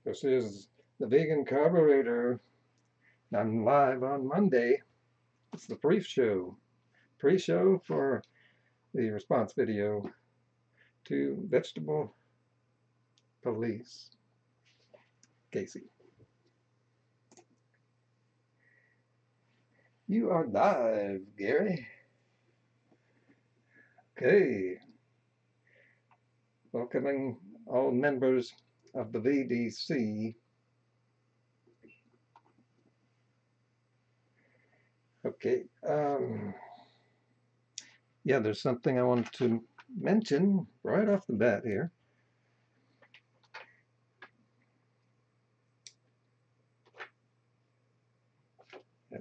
This is the Vegan Carburetor. I'm live on Monday. It's the pre-show. Pre-show for the response video to Vegetable Police. Kasey. You are live, Gary. Okay. Welcoming all members of the VDC. Okay. Yeah, there's something I want to mention right off the bat here.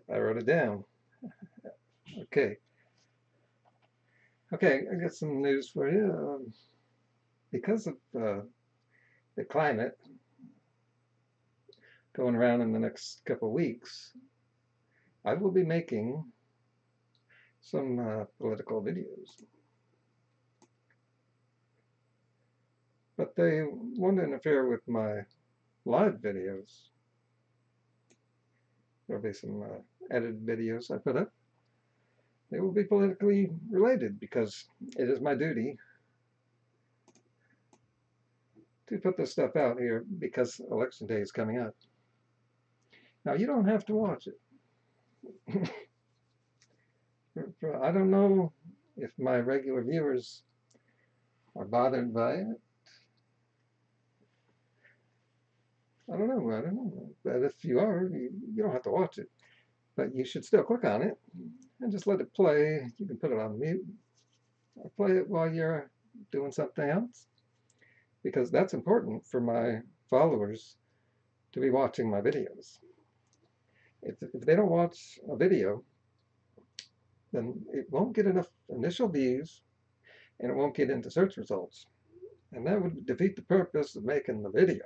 I wrote it down. Okay. Okay, I got some news for you. Because of the climate going around in the next couple of weeks, I will be making some political videos. But they won't interfere with my live videos. There'll be some edited videos I put up. They will be politically related because it is my duty to put this stuff out here because election day is coming up. Now, you don't have to watch it. I don't know if my regular viewers are bothered by it. I don't know. But if you are, you don't have to watch it. But you should still click on it and just let it play. You can put it on mute or play it while you're doing something else, because that's important for my followers to be watching my videos. If they don't watch a video, then it won't get enough initial views and it won't get into search results. And that would defeat the purpose of making the video.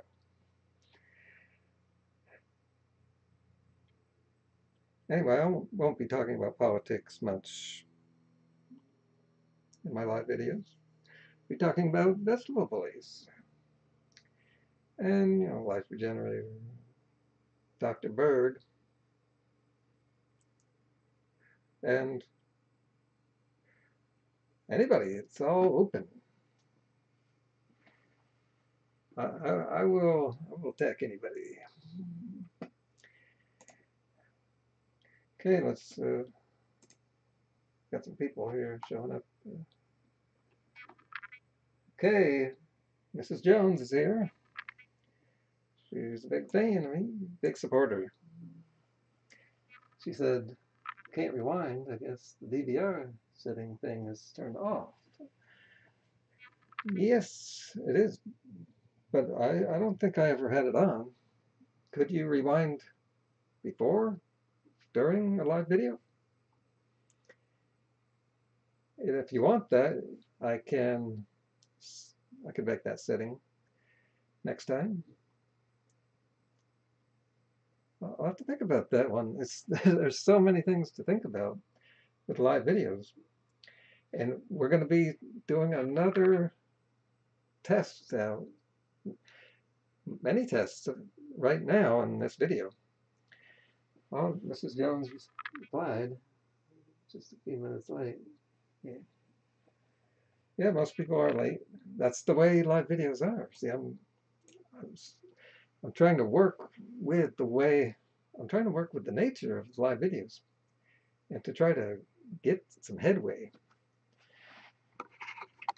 Anyway, I won't be talking about politics much in my live videos. I'll be talking about vegetable police and, Life Regenerator, Dr. Berg, and anybody. It's all open. I will attack anybody. Okay, let's got some people here showing up. Okay, Mrs. Jones is here. She's a big fan of me, big supporter. She said, can't rewind. I guess the DVR setting thing is turned off. Yes, it is. But I don't think I ever had it on. Could you rewind before, during a live video? And if you want that, I can make that setting next time. I'll have to think about that one. There's so many things to think about with live videos. And we're going to be doing another test out. Many tests right now in this video. Well, Mrs. Jones replied just a few minutes late. Yeah, most people are late. That's the way live videos are. See, I'm trying to work with the nature of live videos and to try to get some headway.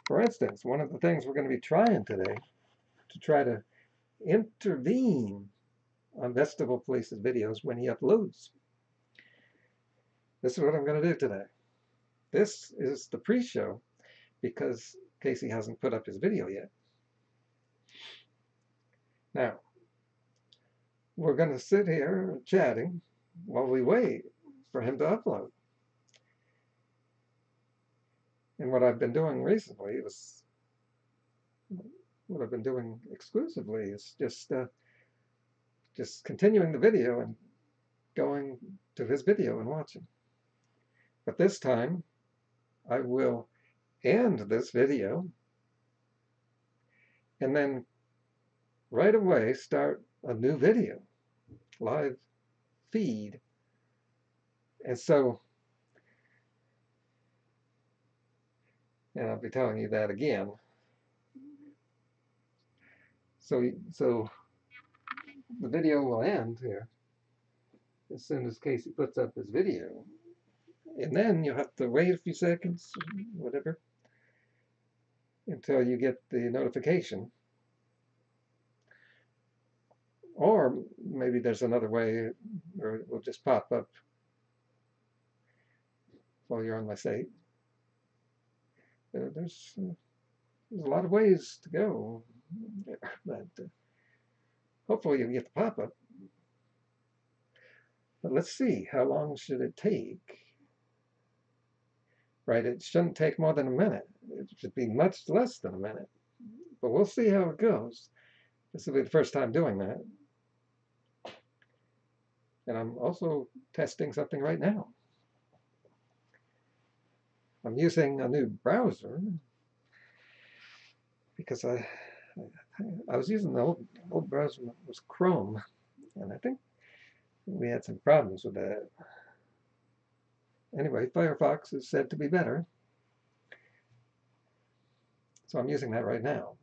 For instance, one of the things we're going to be trying today to try to intervene on Vegetable Police's videos when he uploads. This is what I'm going to do today. This is the pre-show because Kasey hasn't put up his video yet. Now, we're going to sit here chatting while we wait for him to upload. And what I've been doing recently is, what I've been doing exclusively is just continuing the video and going to his video and watching. But this time, I will end this video and then right away start a new video, live feed. And so, and I'll be telling you that again. So the video will end here as soon as Kasey puts up his video. And then you'll have to wait a few seconds, whatever, until you get the notification. Or maybe there's another way, or it will just pop up while you're on my site. There's a lot of ways to go, but hopefully you'll get the pop-up. But let's see, how long should it take? Right, it shouldn't take more than a minute. It should be much less than a minute. But we'll see how it goes. This will be the first time doing that. And I'm also testing something right now. I'm using a new browser because I was using the old browser that was Chrome, and I think we had some problems with that. Anyway, Firefox is said to be better, so I'm using that right now.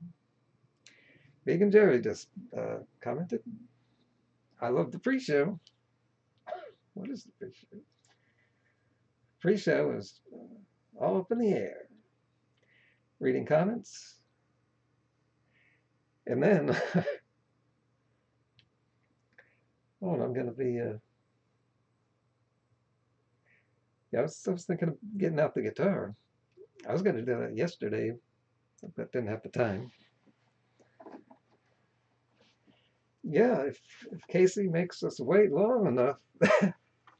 Vegan Jerry just commented, I love the pre-show. What is the pre-show? Pre-show is all up in the air. Reading comments. And then, oh, I'm going to be, yeah, I was thinking of getting out the guitar. I was going to do that yesterday, but didn't have the time. Yeah, if Kasey makes us wait long enough,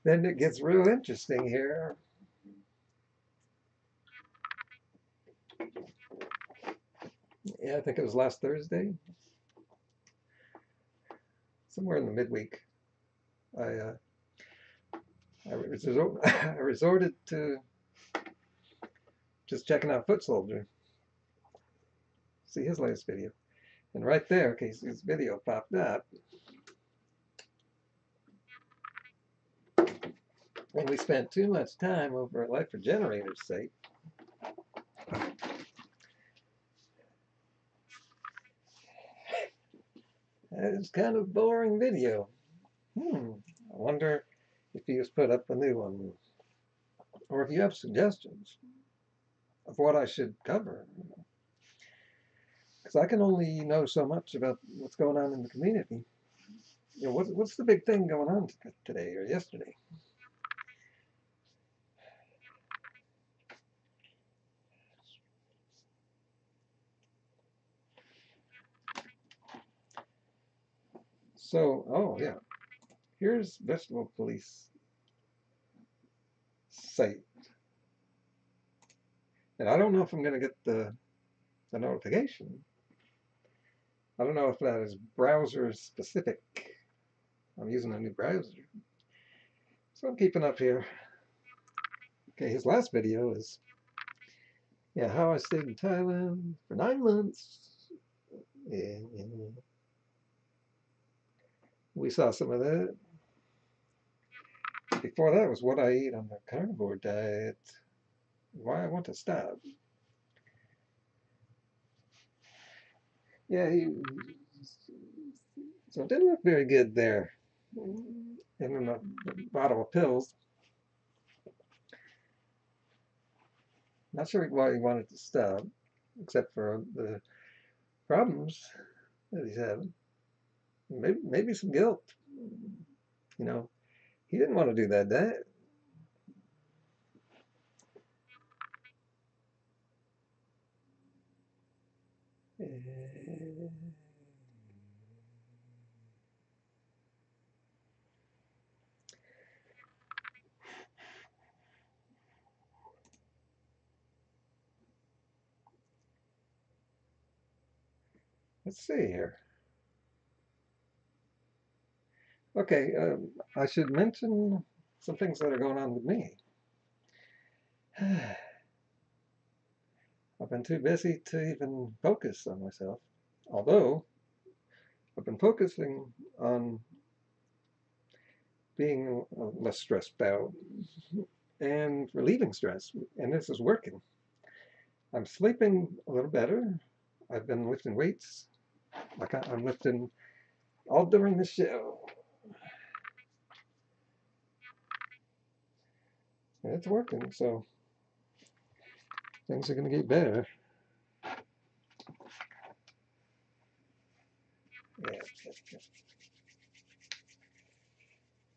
then it gets real interesting here. Yeah, I think it was last Thursday. Somewhere in the midweek. I resorted to just checking out Foot Soldier. See his latest video. And right there, Kasey's video popped up. And we spent too much time over at Life Regenerator's site. It's kind of a boring video. I wonder if you just put up a new one. Or if you have suggestions of what I should cover. Because I can only know so much about what's going on in the community. You know, what's the big thing going on today or yesterday? So, oh yeah, here's Vegetable Police site. And I don't know if I'm going to get the notification. I don't know if that is browser specific. I'm using a new browser. So I'm keeping up here. Okay, his last video is, yeah, how I stayed in Thailand for 9 months. Yeah. We saw some of that. Before that was what I eat on the carnivore diet. Why I want to stop. Yeah, so it didn't look very good there. And then a bottle of pills. Not sure why he wanted to stop, except for the problems that he's having. Maybe some guilt. You know, he didn't want to do that diet. Let's see here. Okay, I should mention some things that are going on with me. I've been too busy to even focus on myself. Although, I've been focusing on being less stressed out and relieving stress, and this is working. I'm sleeping a little better. I've been lifting weights, like I'm lifting all during the show. And it's working, so things are going to get better. Yeah,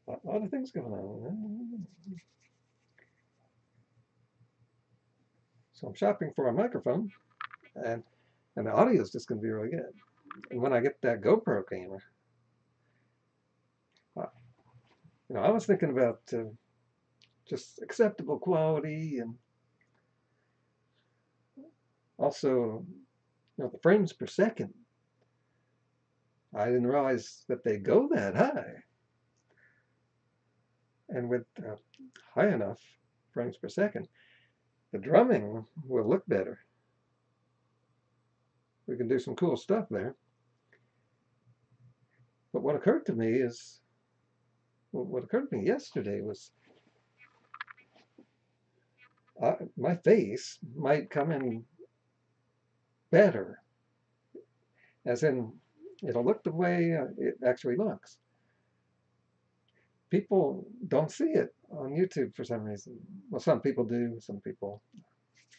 a lot of things going on. So I'm shopping for a microphone, and the audio is just going to be really good. And when I get that GoPro camera, I was thinking about just acceptable quality, and also, the frames per second. I didn't realize that they go that high. And with high enough frames per second, the drumming will look better. We can do some cool stuff there. But what occurred to me yesterday was my face might come in better, as in it'll look the way it actually looks. People don't see it on YouTube for some reason. Well, some people do, some people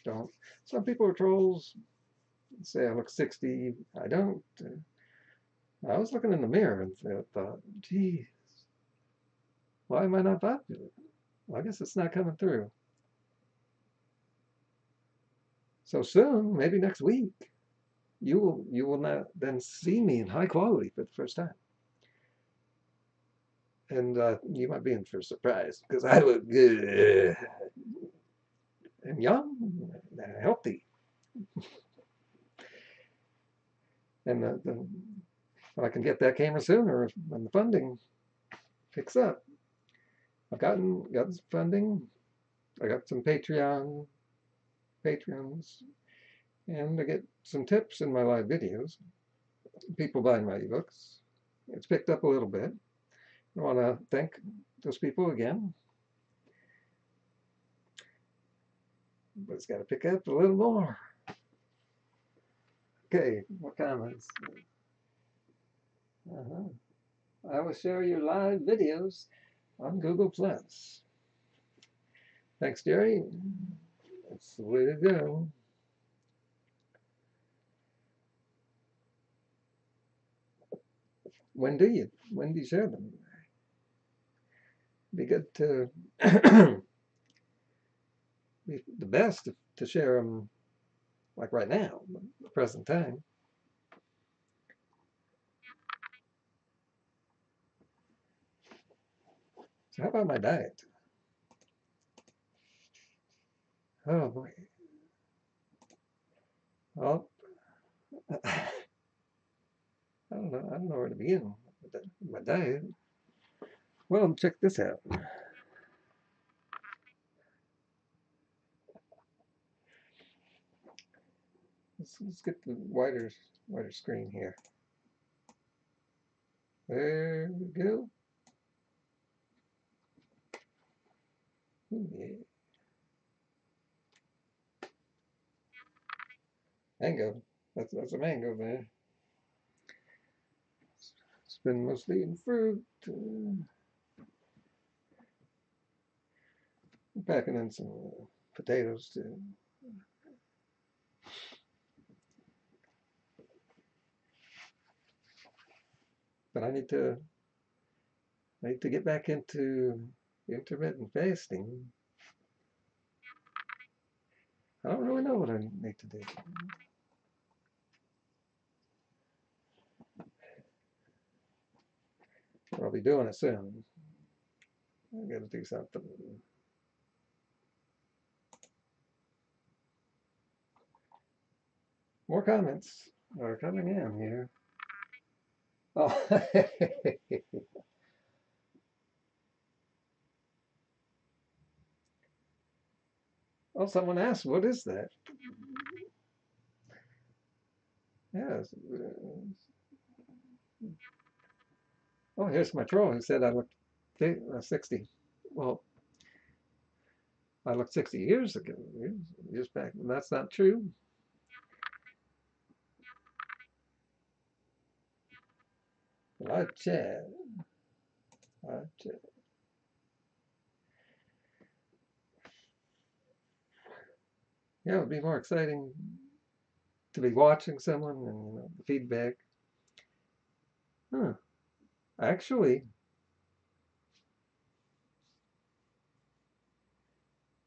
don't. Some people are trolls, say I look 60. I don't. I was looking in the mirror and thought, geez, why am I not popular? Well, I guess it's not coming through. So soon, maybe next week, you will not then see me in high quality for the first time. And you might be in for a surprise, because I look good and young and healthy. And when I can get that camera sooner, when the funding picks up. I've gotten some funding. I got some Patreons, and I get some tips in my live videos. People buying my ebooks. It's picked up a little bit. I want to thank those people again. But it's got to pick up a little more. Okay, what comments? I will share your live videos on Google+. Thanks, Jerry. That's the way to go. When do you share them? Be good to be the best to share them like right now, the present time. So how about my diet? Oh boy. Well, I don't know where to begin with my diet. Well, check this out. Let's get the wider screen here. There we go. Ooh, yeah. Mango. That's a mango there. It's been mostly eating fruit. Packing in some potatoes too. But I need to get back into intermittent fasting. I don't really know what I need to do. I'll be doing it soon. I got to do something. More comments are coming in here. Oh. Oh, someone asked, what is that? Yes. Oh, here's my troll who said I looked 60. Well, I looked 60 years ago, years back. That's not true. Live chat. Live chat. Yeah, it would be more exciting to be watching someone and the feedback. Huh. Actually,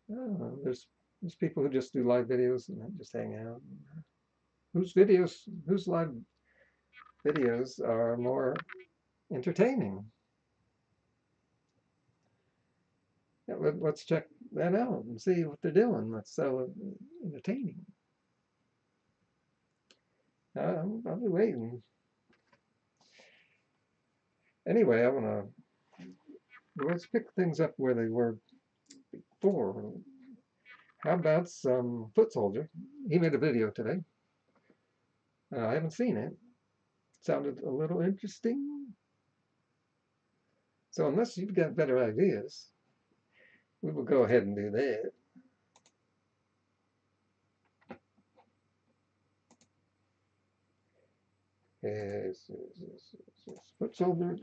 there's people who just do live videos and just hang out. Whose live videos are more entertaining? Yeah, let's check that out and see what they're doing. That's so entertaining. I'll be waiting. Anyway, let's pick things up where they were before. How about some foot soldier? He made a video today. I haven't seen it. Sounded a little interesting. So unless you've got better ideas, we will go ahead and do that. Yes, foot soldier.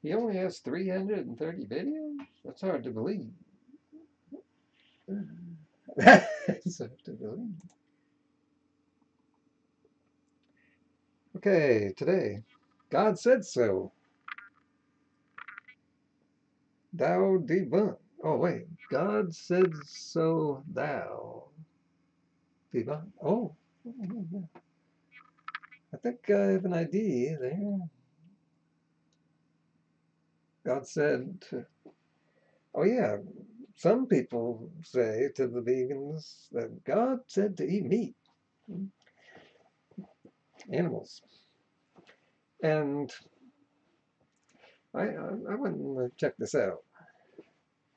He only has 330 videos? That's hard to believe. That's hard to believe. Okay, today, God said so. Thou debunk. Oh, wait. God said so thou debunk. Oh, I think I have an idea there. God said, oh, yeah. Some people say to the vegans that God said to eat meat, animals. And I went and checked this out.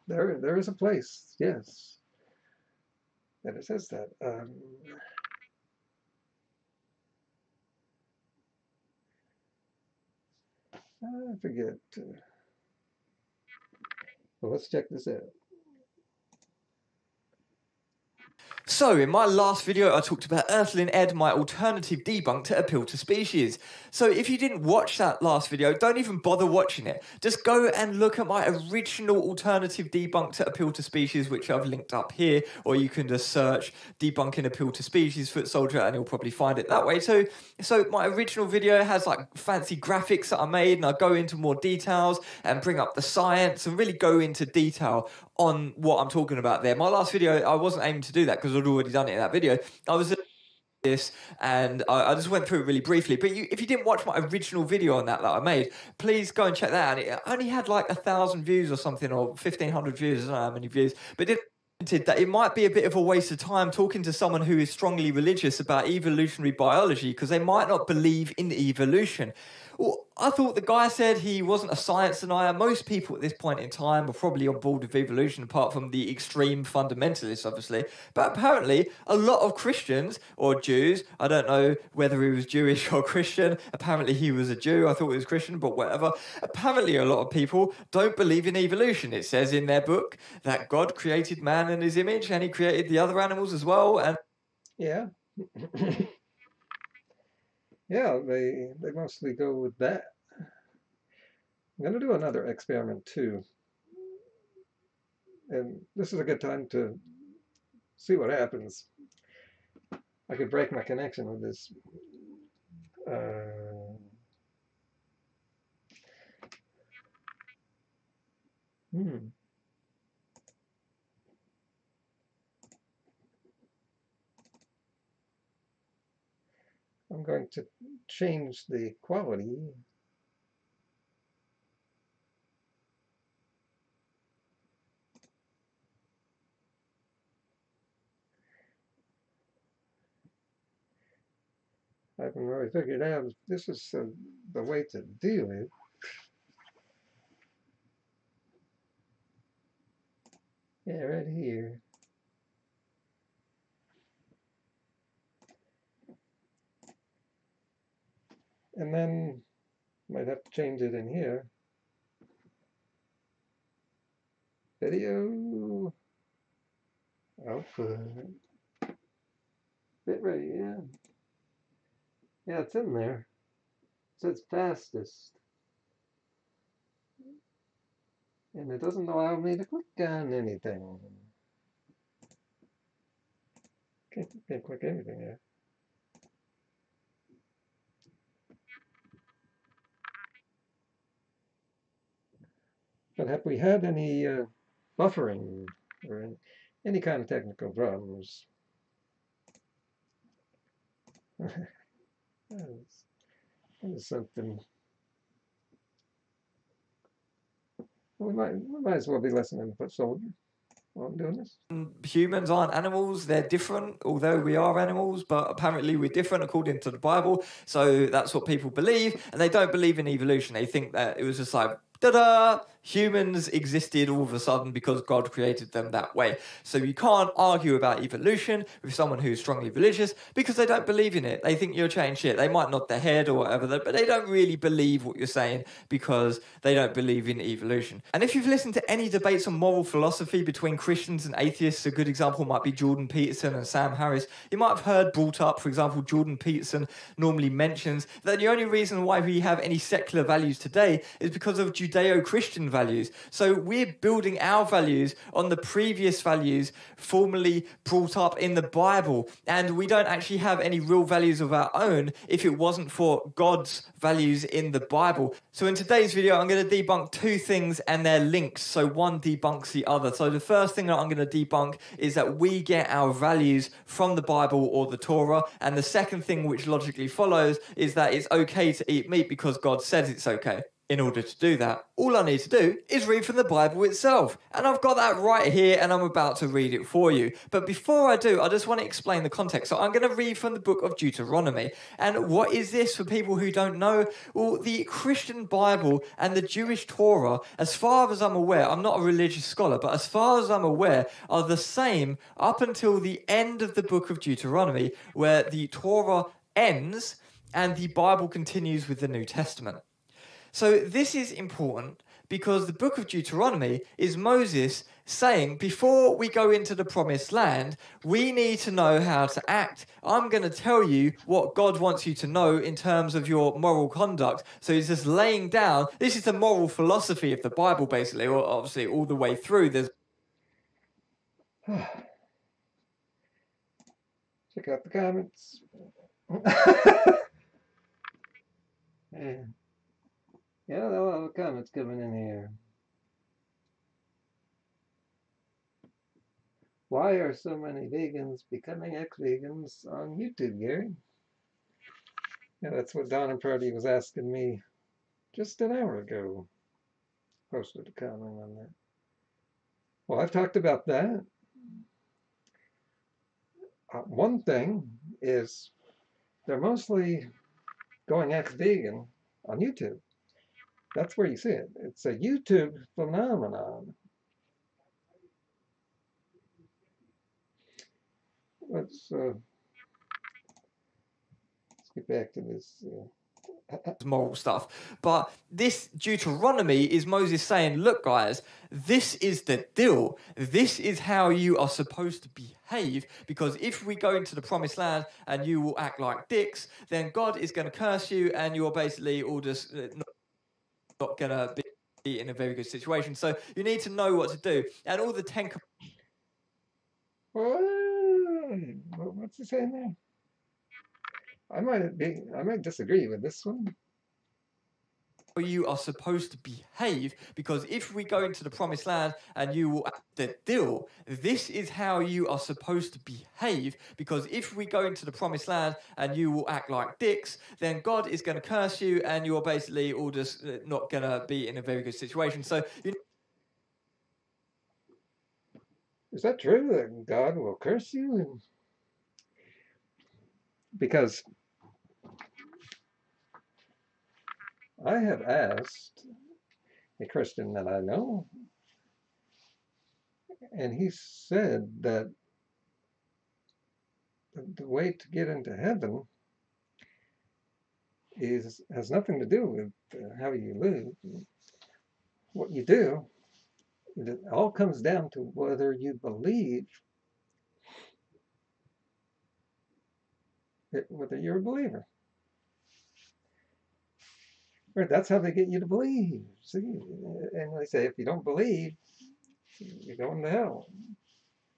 There is a place, yes, that it says that. I forget. Well, let's check this out. So, in my last video, I talked about Earthling Ed, my alternative debunk to appeal to species. So, if you didn't watch that last video, don't even bother watching it. Just go and look at my original alternative debunk to appeal to species, which I've linked up here, or you can just search debunking appeal to species foot soldier and you'll probably find it that way. So my original video has like fancy graphics that I made, and I go into more details and bring up the science and really go into detail on what I'm talking about there. My last video, I wasn't aiming to do that because I'd already done it in that video. I was this and I just went through it really briefly, but if you didn't watch my original video on that I made, please go and check that out. It only had like 1,000 views or something, or 1,500 views, I don't know how many views, but that it might be a bit of a waste of time talking to someone who is strongly religious about evolutionary biology because they might not believe in evolution. Well, I thought the guy said he wasn't a science denier. Most people at this point in time are probably on board with evolution, apart from the extreme fundamentalists, obviously. But apparently, a lot of Christians or Jews, I don't know whether he was Jewish or Christian. Apparently, he was a Jew. I thought he was Christian, but whatever. Apparently, a lot of people don't believe in evolution. It says in their book that God created man in his image and he created the other animals as well. And yeah. Yeah, they mostly go with that. I'm going to do another experiment too. And this is a good time to see what happens. I could break my connection with this. I'm going to change the quality. haven't really figured out if this is the way to do it. Yeah, right here. And then might have to change it in here. Video output. Bitrate, yeah. Yeah, it's in there. It says fastest. And it doesn't allow me to click on anything. Can't click anything here. But have we had any buffering or any kind of technical problems? That is something. We might as well be listening to foot soldier while I'm doing this. Humans aren't animals, they're different, although we are animals, but apparently we're different according to the Bible. So that's what people believe, and they don't believe in evolution. They think that it was just like, ta-da, humans existed all of a sudden because God created them that way. So you can't argue about evolution with someone who's strongly religious because they don't believe in it. They think you're chatting shit. They might nod their head or whatever, but they don't really believe what you're saying because they don't believe in evolution. And if you've listened to any debates on moral philosophy between Christians and atheists, a good example might be Jordan Peterson and Sam Harris. You might have heard brought up, for example, Jordan Peterson normally mentions that the only reason why we have any secular values today is because of Judeo-Christian values. So we're building our values on the previous values formerly brought up in the Bible, and we don't actually have any real values of our own if it wasn't for God's values in the Bible. So in today's video, I'm going to debunk two things and their links, so one debunks the other. So the first thing that I'm going to debunk is that we get our values from the Bible or the Torah, and the second thing which logically follows is that it's okay to eat meat because God says it's okay. In order to do that, all I need to do is read from the Bible itself. And I've got that right here and I'm about to read it for you. But before I do, I just want to explain the context. So I'm going to read from the book of Deuteronomy. And what is this for people who don't know? Well, the Christian Bible and the Jewish Torah, as far as I'm aware, I'm not a religious scholar, but as far as I'm aware, are the same up until the end of the book of Deuteronomy, where the Torah ends and the Bible continues with the New Testament. So this is important because the book of Deuteronomy is Moses saying, before we go into the promised land, we need to know how to act. I'm going to tell you what God wants you to know in terms of your moral conduct. So he's just laying down, this is the moral philosophy of the Bible, basically, or obviously all the way through. There's Check out the comments. Yeah, there are a lot of comments coming in here. Why are so many vegans becoming ex-vegans on YouTube, Gary? Yeah, that's what Donna Purdy was asking me just an hour ago. Posted a comment on that. Well, I've talked about that. One thing is they're mostly going ex-vegan on YouTube. That's where you see it. It's a YouTube phenomenon. Let's get back to this. Moral stuff, but this Deuteronomy is Moses saying, look guys, this is the deal, this is how you are supposed to behave, because if we go into the promised land and you will act like dicks, then God is going to curse you and you're basically all just not going to be in a very good situation. So you need to know what to do, and all the 10 what's he saying there? I might disagree with this one. You are supposed to behave, because if we go into the promised land and you will act the deal, this is how you are supposed to behave, because if we go into the promised land and you will act like dicks, then God is going to curse you and you're basically all just not going to be in a very good situation. So is that true that God will curse you? Because I have asked a Christian that I know, and he said that the way to get into heaven has nothing to do with how you live, what you do. It all comes down to whether you believe, whether you're a believer. Right, that's how they get you to believe. See, and they say if you don't believe, you're going to hell.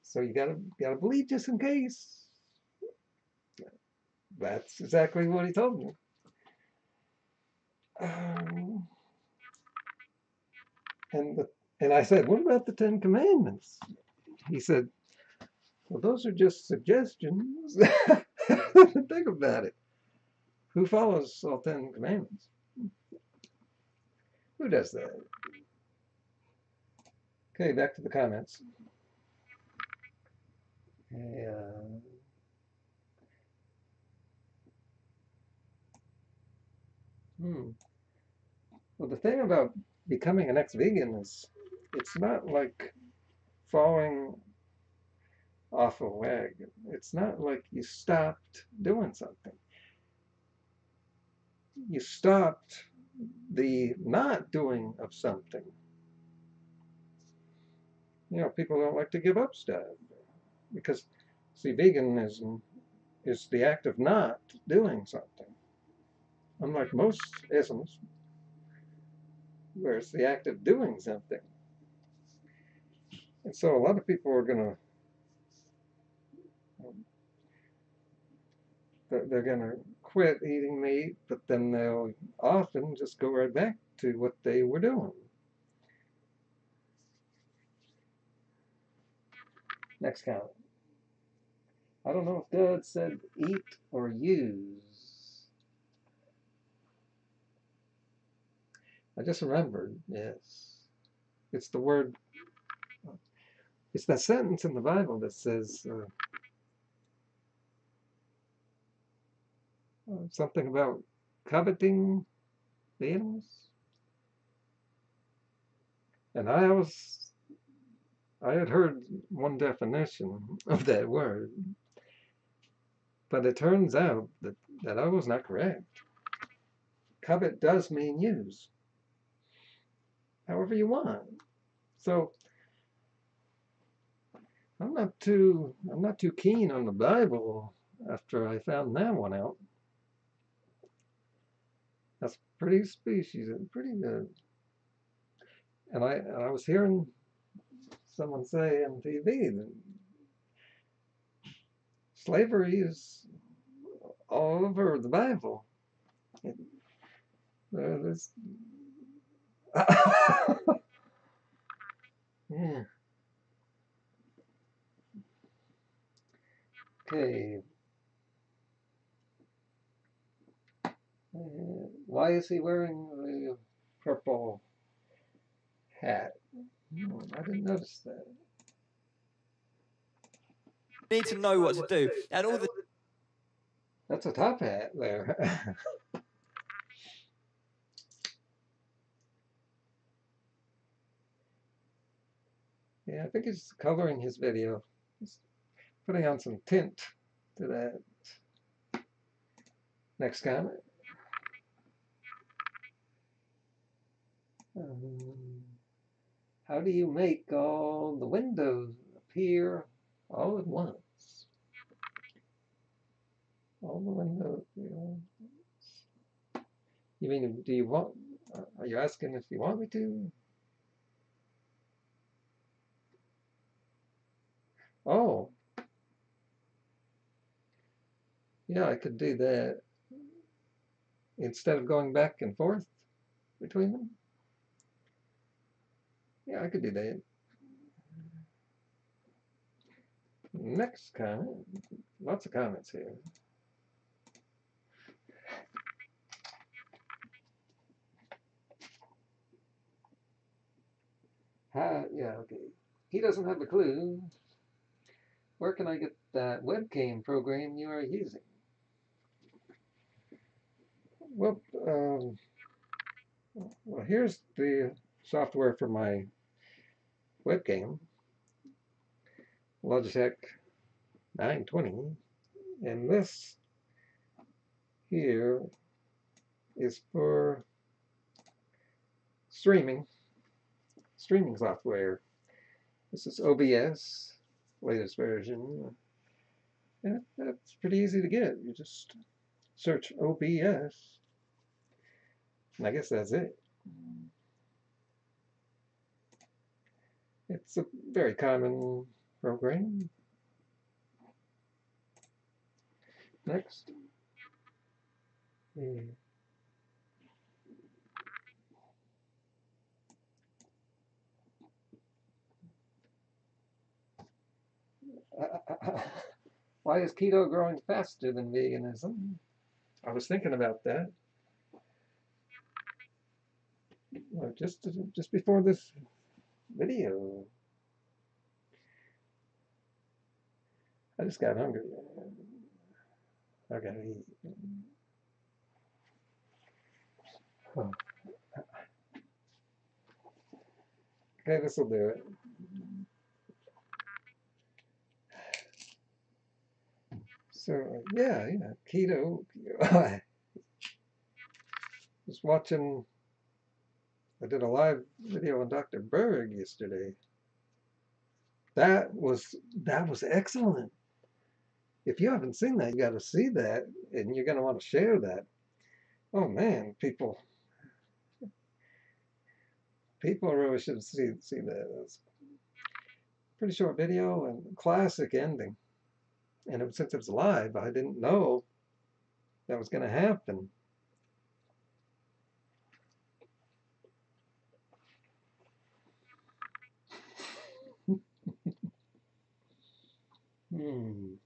So you gotta believe just in case. That's exactly what he told me. Um, and I said, what about the Ten Commandments? He said, well, those are just suggestions. Think about it. Who follows all 10 commandments? Who does that? Okay, back to the comments. Well, the thing about becoming an ex-vegan is it's not like falling off a wagon. It's not like you stopped doing something. You stopped the not doing of something. You know, people don't like to give up stuff because, see, veganism is the act of not doing something. Unlike most isms, where it's the act of doing something. And so a lot of people are going to, they're going to quit eating meat, but then they'll often just go right back to what they were doing. Next comment. I don't know if God said eat or use. I just remembered, yes. It's the word, it's that sentence in the Bible that says something about coveting the animals. And I had heard one definition of that word, but it turns out that I was not correct. Covet does mean use, however you want. So I'm not too keen on the Bible after I found that one out. That's pretty species and pretty good. And I was hearing someone say on TV that slavery is all over the Bible. Yeah. Okay. Why is he wearing the purple hat? I didn't notice that. Need to know what to do, and all the That's a top hat there. Yeah, I think he's coloring his video. He's putting on some tint to that. Next comment. How do you make all the windows appear all at once? All the windows. You mean, do you want? Are you asking if you want me to? Oh, yeah, I could do that instead of going back and forth between them. Yeah, I could do that. Next comment. Lots of comments here. Yeah, okay. He doesn't have a clue. Where can I get that webcam program you are using? Well, Well, here's the software for my webcam, Logitech 920, and this here is for streaming software. This is OBS, latest version. And that's pretty easy to get. You just search OBS, and I guess that's it. It's a very common program. Next. Why is keto growing faster than veganism? I was thinking about that. Just before this video. I just got hungry. I gotta eat. Oh. Okay, this will do it. So yeah, keto. Just watching. I did a live video on Dr. Berg yesterday. That was excellent. If you haven't seen that, you got to see that, and you're going to want to share that. Oh man, people really should see that. It's a pretty short video and classic ending. And since it was live, I didn't know that was going to happen. The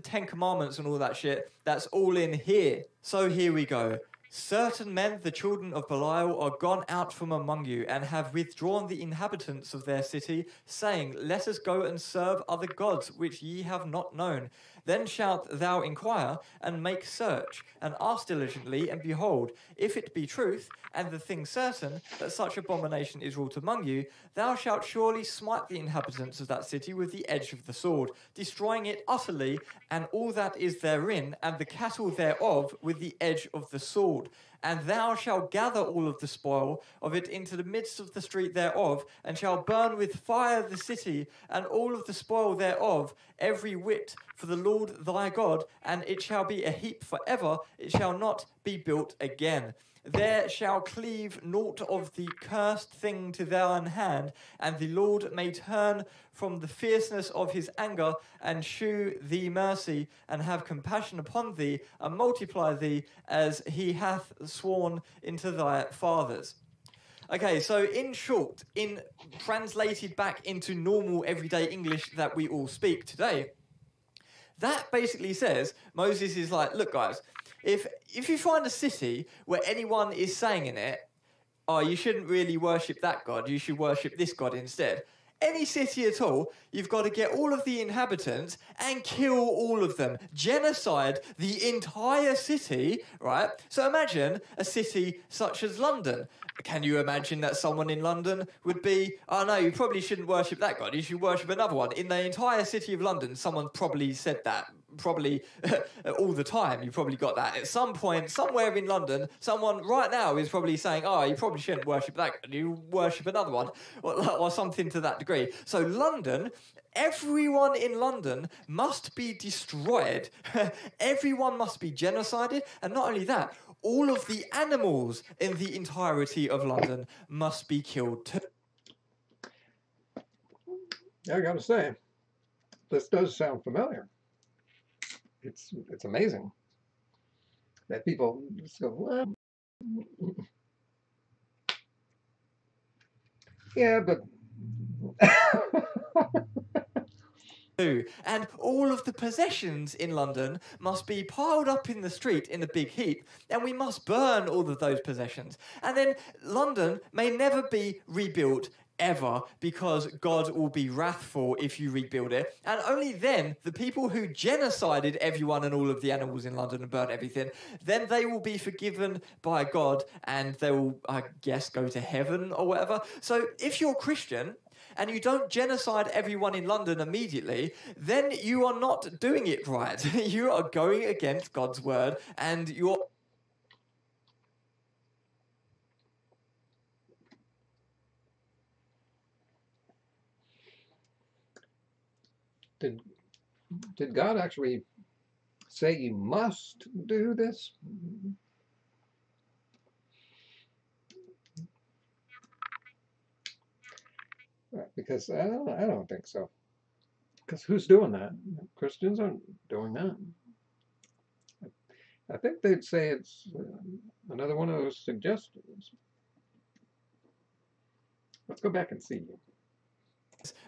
10 Commandments and all that shit, that's all in here. So here we go. Certain men, the children of Belial, are gone out from among you, and have withdrawn the inhabitants of their city, saying, Let us go and serve other gods, which ye have not known. Then shalt thou inquire, and make search, and ask diligently, and behold, if it be truth, and the thing certain, that such abomination is wrought among you, thou shalt surely smite the inhabitants of that city with the edge of the sword, destroying it utterly, and all that is therein, and the cattle thereof, with the edge of the sword. And thou shalt gather all of the spoil of it into the midst of the street thereof, and shalt burn with fire the city, and all of the spoil thereof, every whit, for the Lord thy God, and it shall be a heap forever, it shall not be built again. There shall cleave naught of the cursed thing to thine hand, and the Lord may turn from the fierceness of his anger, and shew thee mercy, and have compassion upon thee, and multiply thee, as he hath sworn unto thy fathers. Okay, so in short, in translated back into normal everyday English that we all speak today, that basically says, Moses is like, look guys, if you find a city where anyone is saying in it, oh, you shouldn't really worship that god, you should worship this god instead. Any city at all, you've got to get all of the inhabitants and kill all of them. Genocide the entire city, right? So imagine a city such as London. Can you imagine that someone in London would be, oh no, you probably shouldn't worship that god, you should worship another one. In the entire city of London, someone probably said that. Probably all the time, you probably got that. At some point, somewhere in London, someone right now is probably saying, oh, you probably shouldn't worship that, you worship another one, or something to that degree. So London, everyone in London must be destroyed. Everyone must be genocided, and not only that, all of the animals in the entirety of London must be killed too. I gotta say, this does sound familiar. It's amazing that people just go, well, yeah, but and all of the possessions in London must be piled up in the street in a big heap, and we must burn all of those possessions. And then London may never be rebuilt ever, because God will be wrathful if you rebuild it. And only then, the people who genocided everyone and all of the animals in London and burnt everything, then they will be forgiven by God and they will, I guess, go to heaven or whatever. So if you're Christian and you don't genocide everyone in London immediately, then you are not doing it right. You are going against God's word, and you're... Did God actually say you must do this? Because I don't think so. Because who's doing that? Christians aren't doing that. I think they'd say it's another one of those suggestions. Let's go back and see.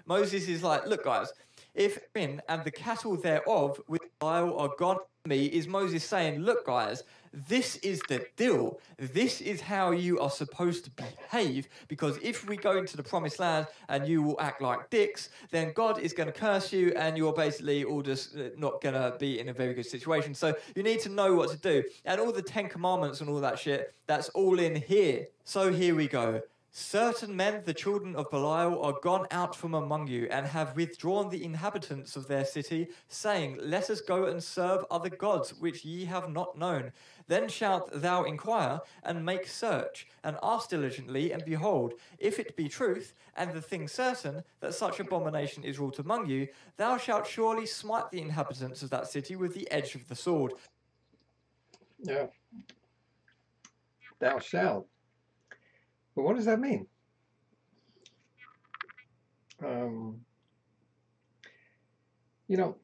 Moses is like, look, guys, if in and the cattle thereof with Belial are gone from me, is Moses saying, look, guys, this is the deal. This is how you are supposed to behave, because if we go into the promised land and you will act like dicks, then God is going to curse you and you're basically all just not going to be in a very good situation. So you need to know what to do. And all the 10 commandments and all that shit, that's all in here. So here we go. Certain men, the children of Belial, are gone out from among you, and have withdrawn the inhabitants of their city, saying, let us go and serve other gods, which ye have not known. Then shalt thou inquire, and make search, and ask diligently, and behold, if it be truth, and the thing certain, that such abomination is wrought among you, thou shalt surely smite the inhabitants of that city with the edge of the sword. Yeah. Thou shalt. But what does that mean? You know,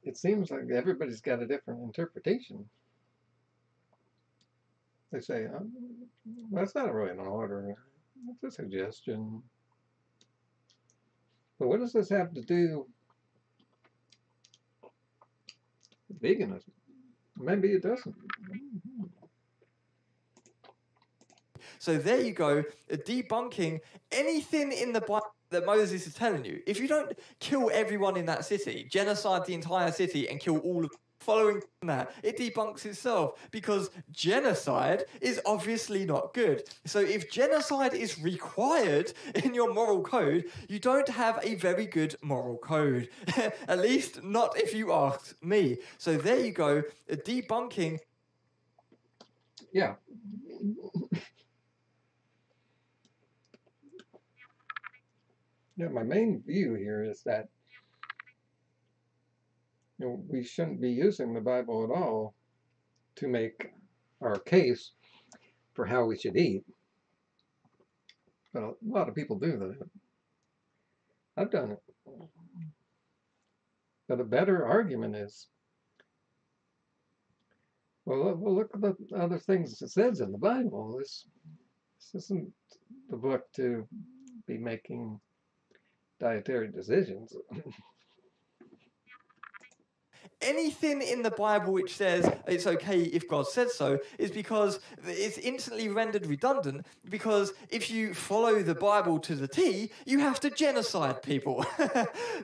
it seems like everybody's got a different interpretation. They say, well, that's not really an order. It's a suggestion. But what does this have to do with veganism? Maybe it doesn't. So there you go, debunking anything in the Bible that Moses is telling you. If you don't kill everyone in that city, genocide the entire city and kill all of following that, it debunks itself, because genocide is obviously not good. So if genocide is required in your moral code, you don't have a very good moral code. At least not if you ask me. So there you go, debunking. Yeah. Yeah, my main view here is that we shouldn't be using the Bible at all to make our case for how we should eat. But a lot of people do that. I've done it. But a better argument is, well, look at the other things it says in the Bible. This isn't the book to be making dietary decisions. Anything in the Bible which says it's okay if God said so is because it's instantly rendered redundant, because if you follow the Bible to the T, you have to genocide people.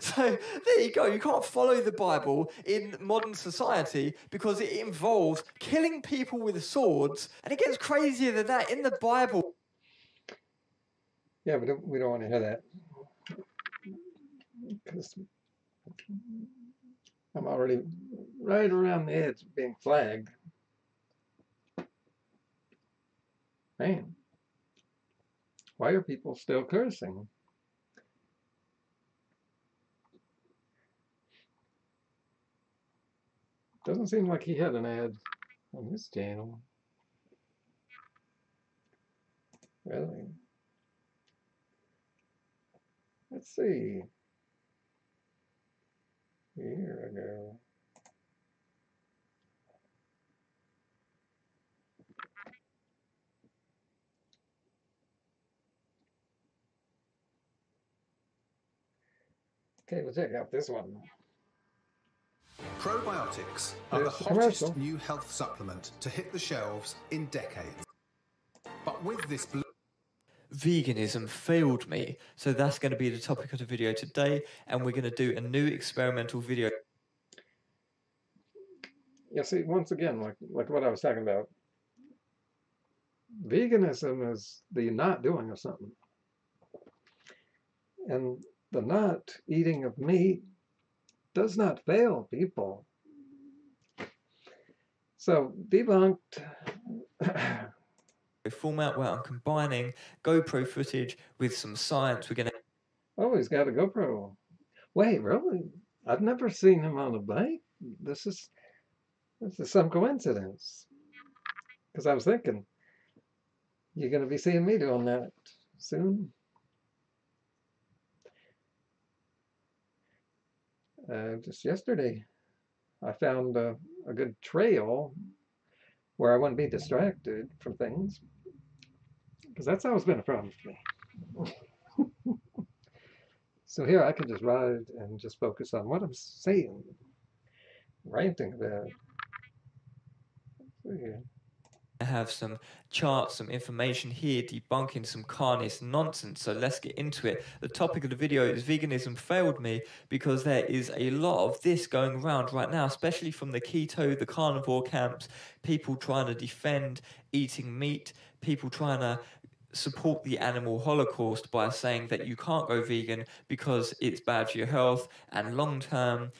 So there you go. You can't follow the Bible in modern society because it involves killing people with swords, and it gets crazier than that in the Bible. Yeah, but we don't want to hear that, because I'm already right around the edge of being flagged. Man, why are people still cursing? Doesn't seem like he had an ad on his channel. Really? Let's see. Here we go. Okay, we'll check out this one. Probiotics are There's the the commercial. hottest new health supplement to hit the shelves in decades. But with this veganism failed me. So that's going to be the topic of the video today, and we're going to do a new experimental video. Yeah, see, once again, like what I was talking about, veganism is the not doing of something. And the not eating of meat does not fail people. So, debunked. Format where I'm combining GoPro footage with some science. We're going to... Oh, he's got a GoPro. Wait, really? I've never seen him on a bike. This is some coincidence. Because I was thinking, you're going to be seeing me doing that soon. Just yesterday, I found a good trail where I wouldn't be distracted from things. Because that's always been a problem for me. So here I can just ride and just focus on what I'm saying, ranting about. So here. I have some charts, some information here debunking some carnist nonsense, so let's get into it. The topic of the video is veganism failed me, because there is a lot of this going around right now, especially from the keto, the carnivore camps, people trying to defend eating meat, people trying to support the animal holocaust by saying that you can't go vegan because it's bad for your health, and long term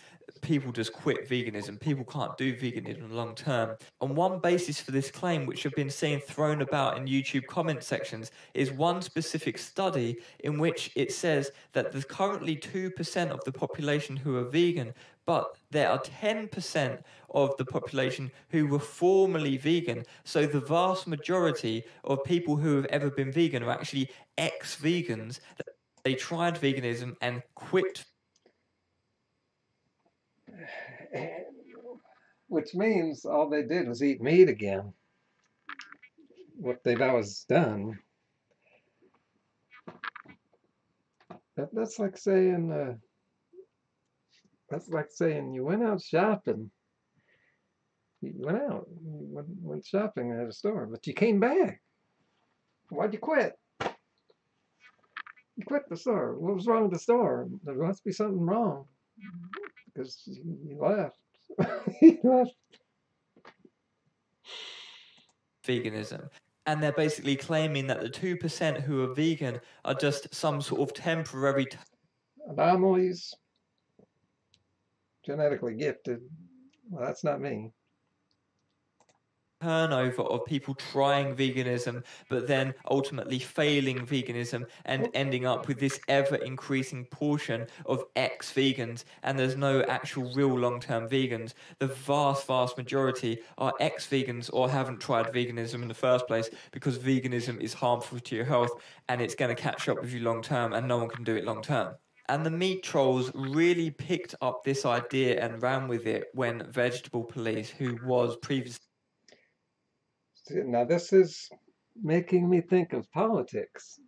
people just quit veganism. People can't do veganism long term. On one basis for this claim, which have been seen thrown about in YouTube comment sections, is one specific study in which it says that there's currently 2% of the population who are vegan, but there are 10% of the population who were formerly vegan. So the vast majority of people who have ever been vegan are actually ex-vegans. They tried veganism and quit. Which means all they did was eat meat again. What they've always done. That's like saying you went out shopping. You went shopping at a store, but you came back. Why'd you quit? You quit the store. What was wrong with the store? There must be something wrong, because you left. You left. Veganism. And they're basically claiming that the 2% who are vegan are just some sort of temporary anomalies, genetically gifted. Well, that's not me. Turnover of people trying veganism, but then ultimately failing veganism and ending up with this ever-increasing portion of ex-vegans, and there's no actual real long-term vegans. The vast majority are ex-vegans or haven't tried veganism in the first place, because veganism is harmful to your health and it's going to catch up with you long-term, and no one can do it long-term. And the meat trolls really picked up this idea and ran with it when Vegetable Police, who was previously... Now this is making me think of politics.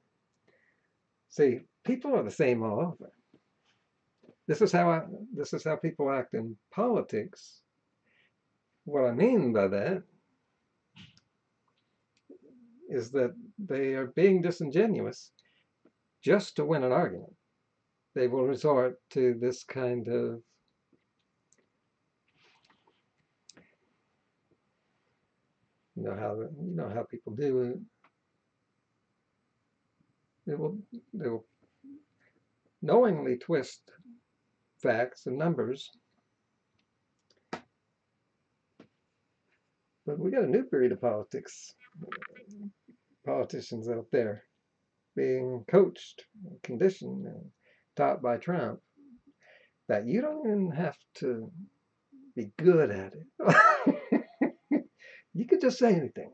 See, people are the same all over. This is how people act in politics. What I mean by that is that they are being disingenuous just to win an argument. They will resort to this kind of you know how people do it. They will knowingly twist facts and numbers. But we got a new breed of politicians out there being coached, conditioned, and taught by Trump that you don't even have to be good at it. You could just say anything.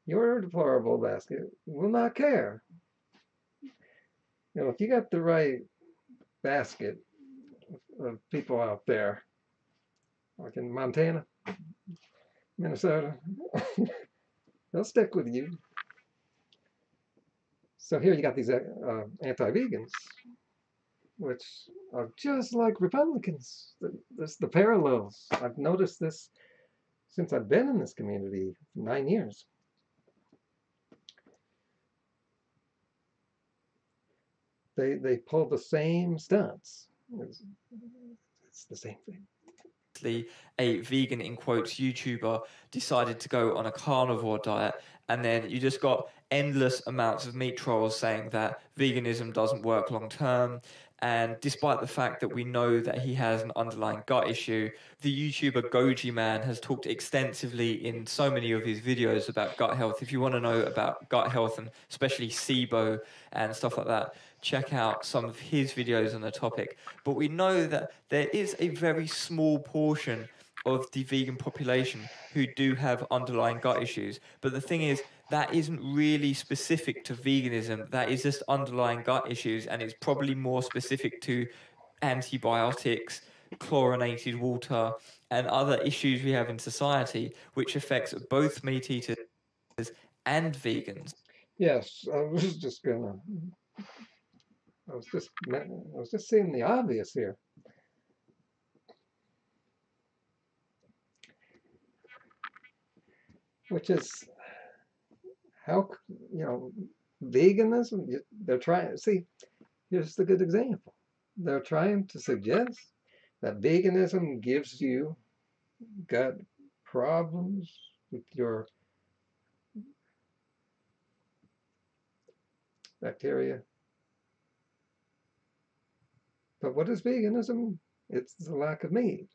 Your deplorable basket will not care. You know, if you got the right basket of people out there, like in Montana, Minnesota, they'll stick with you. So here you got these anti-vegans, which are just like Republicans. The parallels. I've noticed this since I've been in this community for 9 years. They pull the same stunts. It's the same thing. A vegan in quotes YouTuber decided to go on a carnivore diet, and then you just got endless amounts of meat trolls saying that veganism doesn't work long term. And despite the fact that we know that he has an underlying gut issue, the YouTuber Goji Man has talked extensively in so many of his videos about gut health. If you want to know about gut health and especially SIBO and stuff like that, check out some of his videos on the topic. But we know that there is a very small portion of the vegan population who do have underlying gut issues. But the thing is, that isn't really specific to veganism. That is just underlying gut issues, and it's probably more specific to antibiotics, chlorinated water, and other issues we have in society, which affects both meat eaters and vegans. Yes, I was just seeing the obvious here. Which is how, veganism, they're trying, see, here's the good example. They're trying to suggest that veganism gives you gut problems with your bacteria. But what is veganism? It's the lack of meat.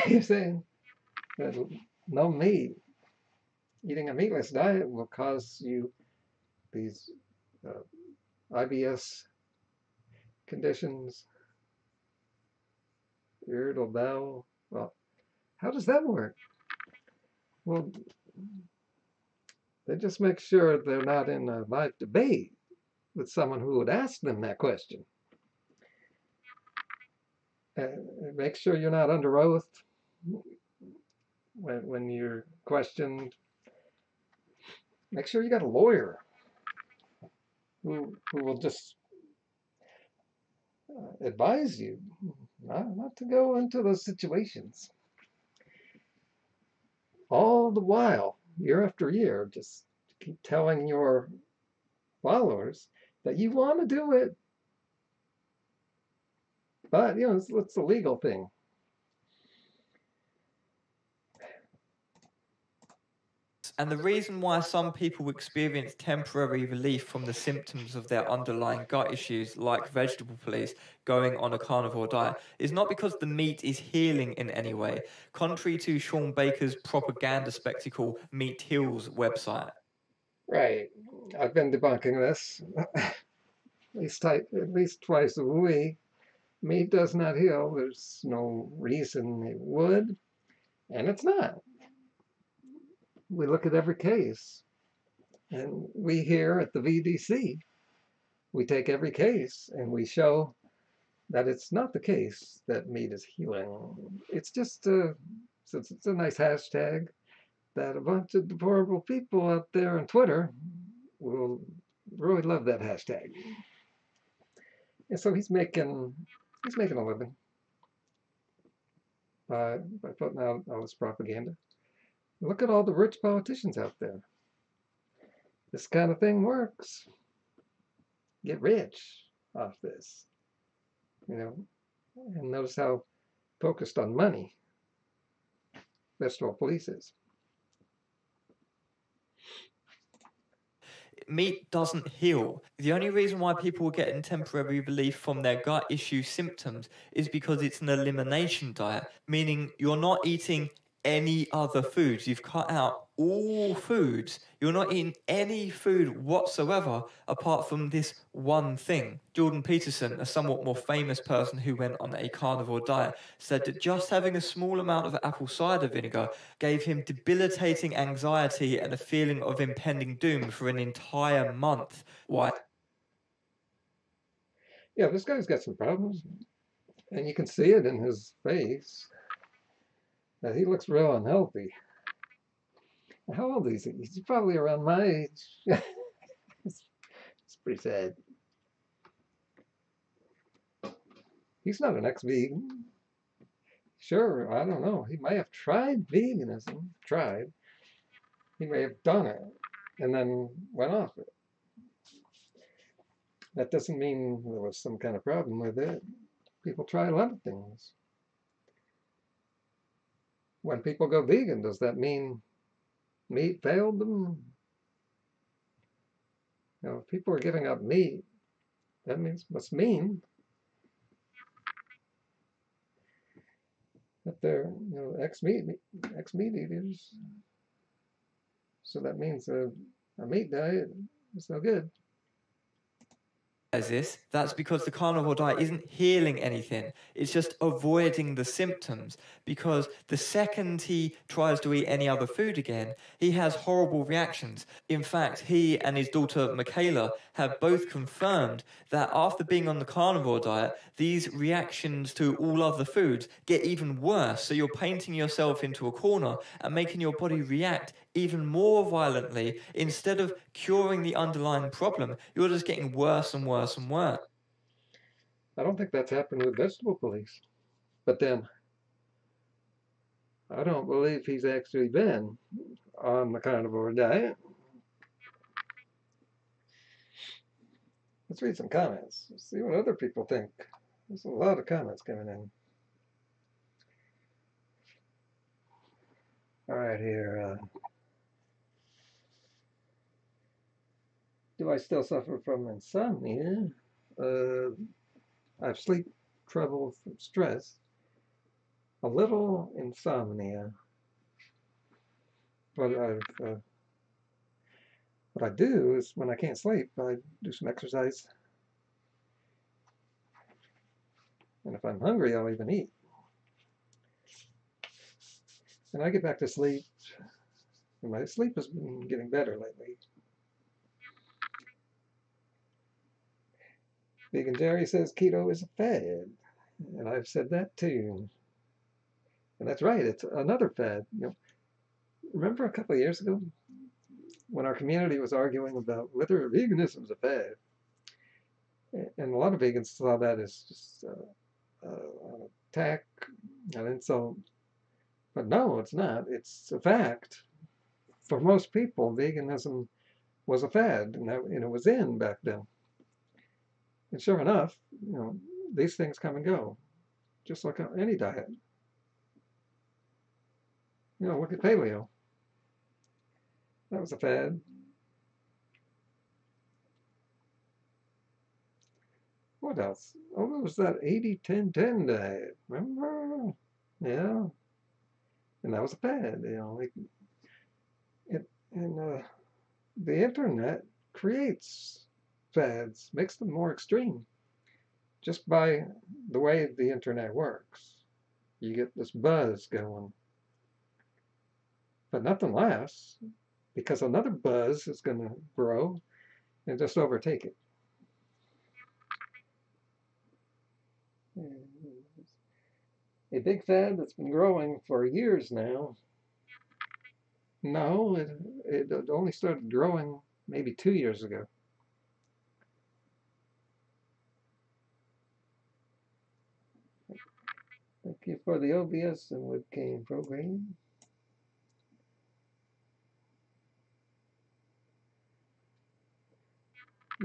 You're saying that no meat, eating a meatless diet will cause you these IBS conditions, irritable bowel. Well, how does that work? Well, they just make sure they're not in a live debate with someone who would ask them that question. Make sure you're not under oath when you're questioned. Make sure you got a lawyer who will just advise you not to go into those situations. All the while, year after year, just keep telling your followers that you want to do it, but it's the legal thing. And the reason why some people experience temporary relief from the symptoms of their underlying gut issues, like vegetable police, going on a carnivore diet, is not because the meat is healing in any way, contrary to Sean Baker's propaganda spectacle Meat Heals website. Right. I've been debunking this at least twice a week. Meat does not heal. There's no reason it would, and it's not. We look at every case, and we here at the VDC, we take every case and we show that it's not the case that meat is healing. It's just it's a nice hashtag that a bunch of deplorable people out there on Twitter will really love that hashtag. And so he's making a living by putting out all this propaganda. Look at all the rich politicians out there. This kind of thing works. Get rich off this, and notice how focused on money vegetable police is. Meat doesn't heal. The only reason why people are getting temporary relief from their gut issue symptoms is because it's an elimination diet, meaning you're not eating any other foods. You've cut out all foods. You're not eating any food whatsoever apart from this one thing. Jordan Peterson, a somewhat more famous person who went on a carnivore diet, said that just having a small amount of apple cider vinegar gave him debilitating anxiety and a feeling of impending doom for an entire month. Why? Yeah, this guy's got some problems, and you can see it in his face. He looks real unhealthy. How old is he? He's probably around my age. It's pretty sad. He's not an ex-vegan. Sure, I don't know. He may have tried veganism. He may have done it and then went off it. That doesn't mean there was some kind of problem with it. People try a lot of things. When people go vegan, does that mean meat failed them? You know, if people are giving up meat, that must mean that they're, you know, ex-meat eaters. So that means a meat diet is no good. This, that's because the carnivore diet isn't healing anything. It's just avoiding the symptoms. Because the second he tries to eat any other food again, he has horrible reactions. In fact, he and his daughter Michaela have both confirmed that after being on the carnivore diet, these reactions to all other foods get even worse. So you're painting yourself into a corner and making your body react even more violently. Instead of curing the underlying problem, you're just getting worse and worse and worse. I don't think that's happened with vegetable police. But then, I don't believe he's actually been on the carnivore diet. Let's read some comments. Let's see what other people think. There's a lot of comments coming in. All right, here. Do I still suffer from insomnia? I have sleep trouble from stress. A little insomnia. But what I do is when I can't sleep, I do some exercise. And if I'm hungry, I'll even eat. And I get back to sleep. And my sleep has been getting better lately. Vegan Jerry says keto is a fad. And I've said that too. And that's right, it's another fad. You know, remember a couple of years ago when our community was arguing about whether veganism is a fad? And a lot of vegans saw that as just an attack, an insult. But no, it's not. It's a fact. For most people, veganism was a fad, and it was in back then. And sure enough, you know, these things come and go, just like any diet. You know, look at paleo. That was a fad. What else? Oh, there was that 80-10-10 diet. Remember? Yeah. And that was a fad. You know, the internet creates fads, makes them more extreme, just by the way the internet works. You get this buzz going, but nothing lasts because another buzz is going to grow and just overtake it. A big fad that's been growing for years now. No, it only started growing maybe 2 years ago. Thank you for the OBS and webcam program.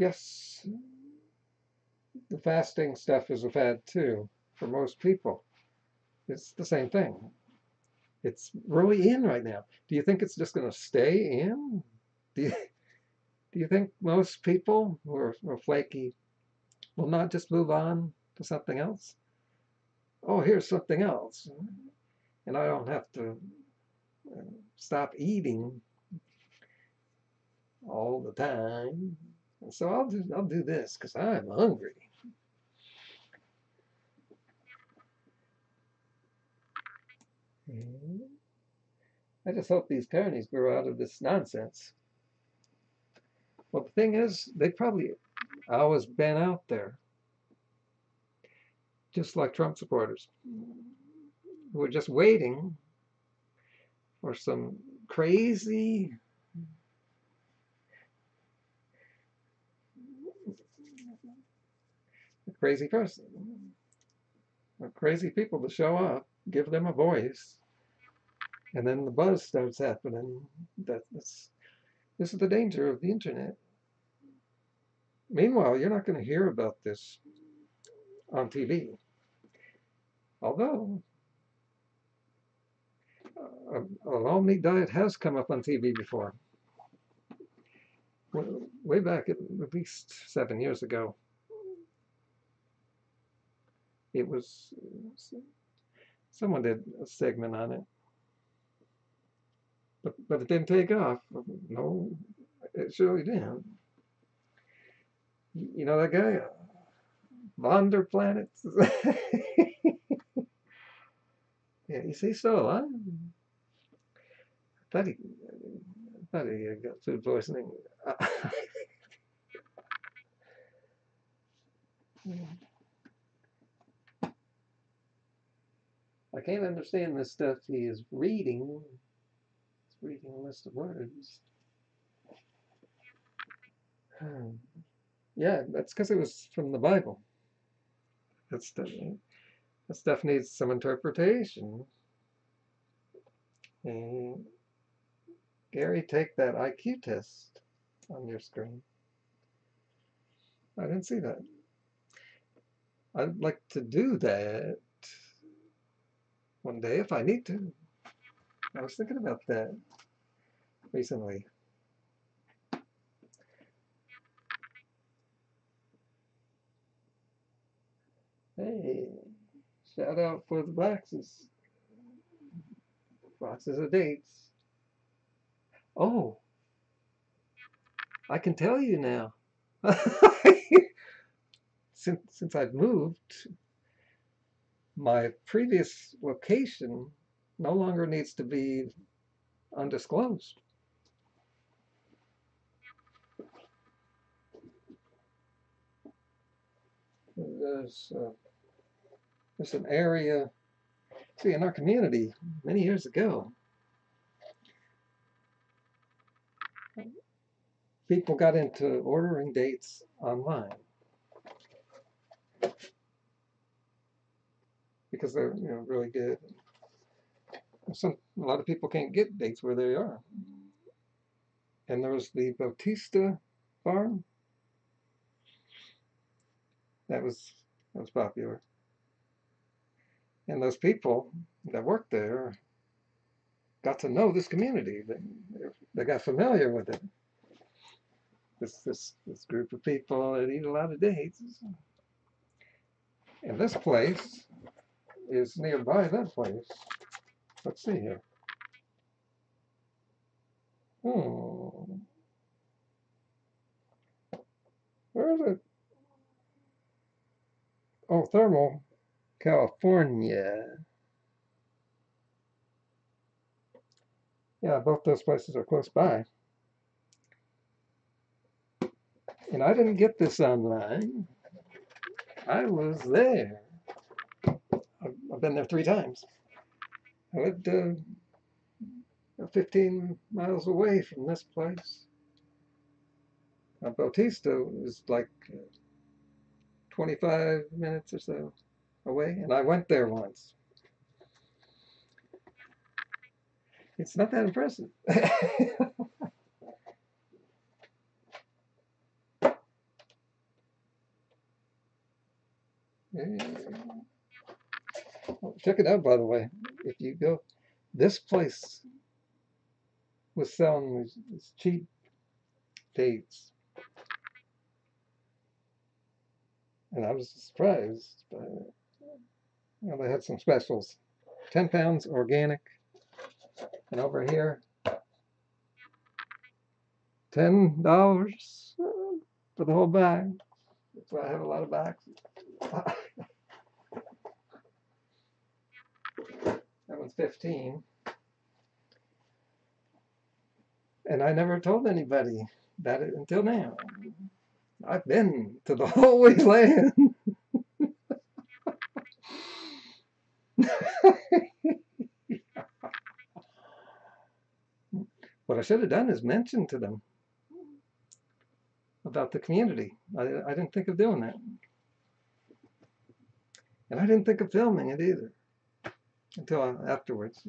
Yes, the fasting stuff is a fad too for most people. It's the same thing. It's really in right now. Do you think it's just going to stay in? Do you think most people who are flaky will not just move on to something else? Oh, here's something else. And I don't have to stop eating all the time. And so I'll do this because I'm hungry. I just hope these carnies grow out of this nonsense. Well, the thing is, they probably always been out there, just like Trump supporters, who are just waiting for some crazy person, or crazy people to show up, give them a voice, and then the buzz starts happening. This is the danger of the internet. Meanwhile, you're not going to hear about this on TV. Although, an all-meat diet has come up on TV before. Way back at least 7 years ago. It was, someone did a segment on it. But it didn't take off. No, it surely didn't. You know that guy? Vonder Planets? Yeah, is he still alive? I thought he got food poisoning. I can't understand the stuff he is reading. He's reading a list of words. Yeah, that's because it was from the Bible. That stuff needs some interpretation. And Gary, take that IQ test on your screen. I didn't see that. I'd like to do that one day if I need to. I was thinking about that recently. Hey, shout out for the boxes. Boxes of dates. Oh, I can tell you now. Since I've moved, my previous location no longer needs to be undisclosed. There's an area, see, in our community many years ago, people got into ordering dates online because they're really good. A lot of people can't get dates where they are. And there was the Bautista farm. That was popular. And those people that worked there got to know this community. They got familiar with it. This group of people that eat a lot of dates. And this place is nearby that place. Let's see here. Where is it? Oh, Thermal, California. Yeah, both those places are close by. And I didn't get this online. I was there. I've been there 3 times. I lived 15 miles away from this place. Bautista was like 25 minutes or so away, and I went there once. It's not that impressive. Check it out, by the way. If you go, this place was selling these cheap dates, and I was surprised. They had some specials. 10 pounds organic, and over here, $10 for the whole bag. That's why I have a lot of bags. That one's 15. And I never told anybody about it until now. I've been to the Holy Land. What I should have done is mention to them about the community. I didn't think of doing that. And I didn't think of filming it either until afterwards.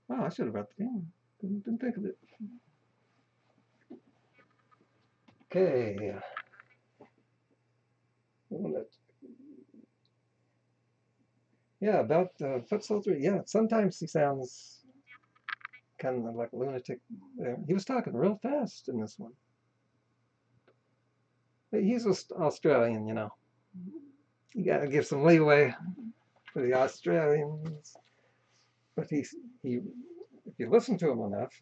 Wow, I should have brought the camera. Didn't think of it. Okay. Yeah, about foot soldier. Yeah, sometimes he sounds kind of like a lunatic. He was talking real fast in this one. He's Australian, you know. You got to give some leeway for the Australians. But he, if you listen to him enough,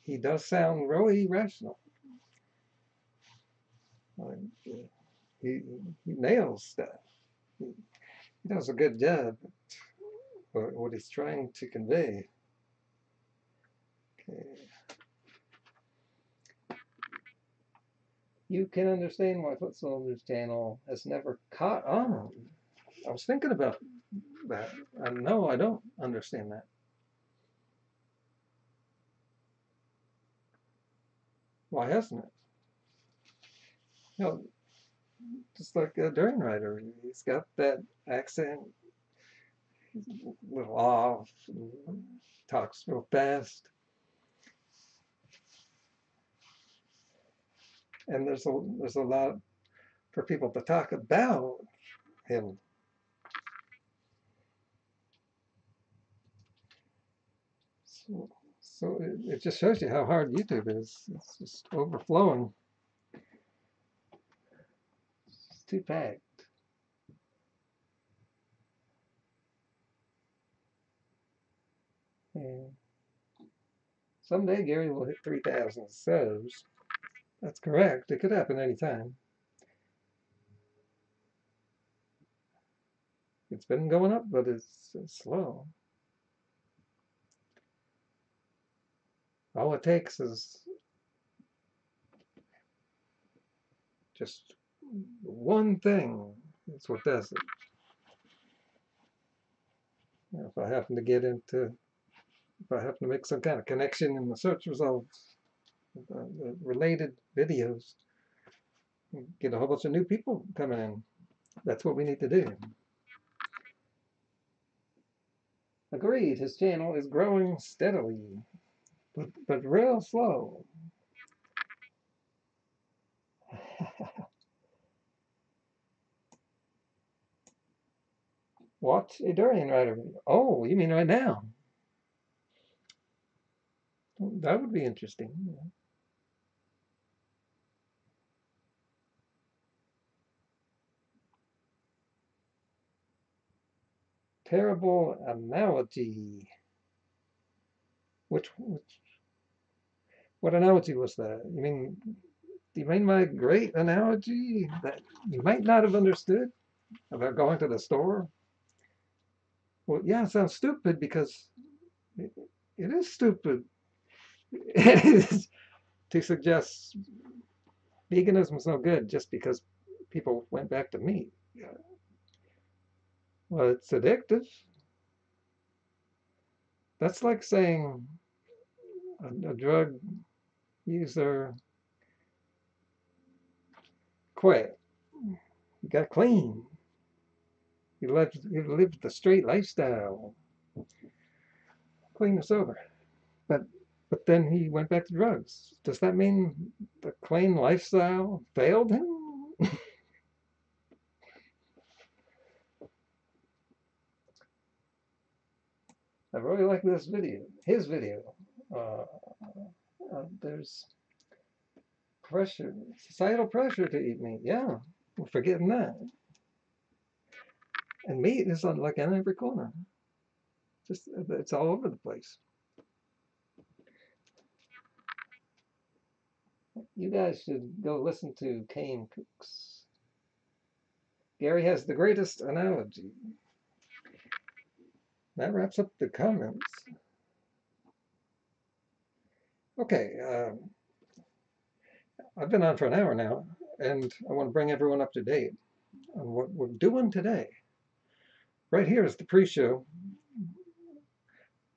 he does sound really rational. He, he nails stuff. He does a good job at what he's trying to convey. Okay. You can understand why Foot Soldier's channel has never caught on. I was thinking about that. No, I don't understand that. Why hasn't it? You know, just like a Durian Rider, he's got that accent, he's a little off, talks real fast. And there's a lot for people to talk about him. So it just shows you how hard YouTube is. It's just overflowing. It's too packed. And someday Gary will hit 3,000 subs. That's correct. It could happen anytime. It's been going up, but it's slow. All it takes is just one thing. That's what does it. You know, if I happen to make some kind of connection in the search results, the related videos, get a whole bunch of new people coming in. That's what we need to do. Agreed, his channel is growing steadily, but real slow. Watch a Durian Rider video. Oh, you mean right now? That would be interesting. Terrible analogy. What analogy was that? Do you mean my great analogy that you might not have understood about going to the store? Well, yeah, it sounds stupid because it is stupid. It is to suggest veganism is no good just because people went back to meat. Well, it's addictive. That's like saying a drug user quit. You got clean. You lived the straight lifestyle. Clean or sober. But then he went back to drugs. Does that mean the clean lifestyle failed him? I really like this video, his video. There's pressure, societal pressure to eat meat. Yeah, we're forgetting that. And meat is on like in every corner. Just it's all over the place. You guys should go listen to Kane Cooks. Gary has the greatest analogy. That wraps up the comments. Okay, I've been on for an hour now, and I want to bring everyone up to date on what we're doing today. Right here is the pre-show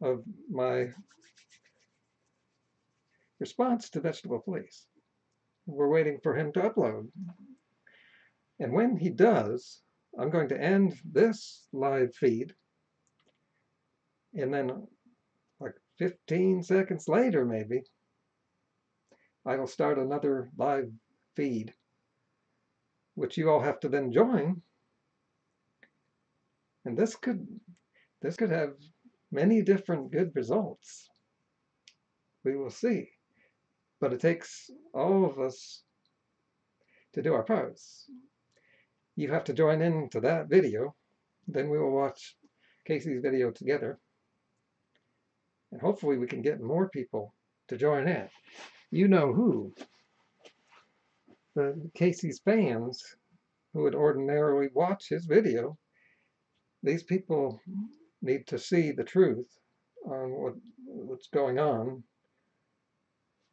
of my response to Vegetable Police. We're waiting for him to upload. And when he does, I'm going to end this live feed, and then like 15 seconds later, maybe, I will start another live feed which you all have to then join. And this could have many different good results. We will see. But it takes all of us to do our parts. You have to join into that video. Then we will watch Kasey's video together. And hopefully we can get more people to join in. You know who? The Kasey's fans who would ordinarily watch his video. These people need to see the truth on what's going on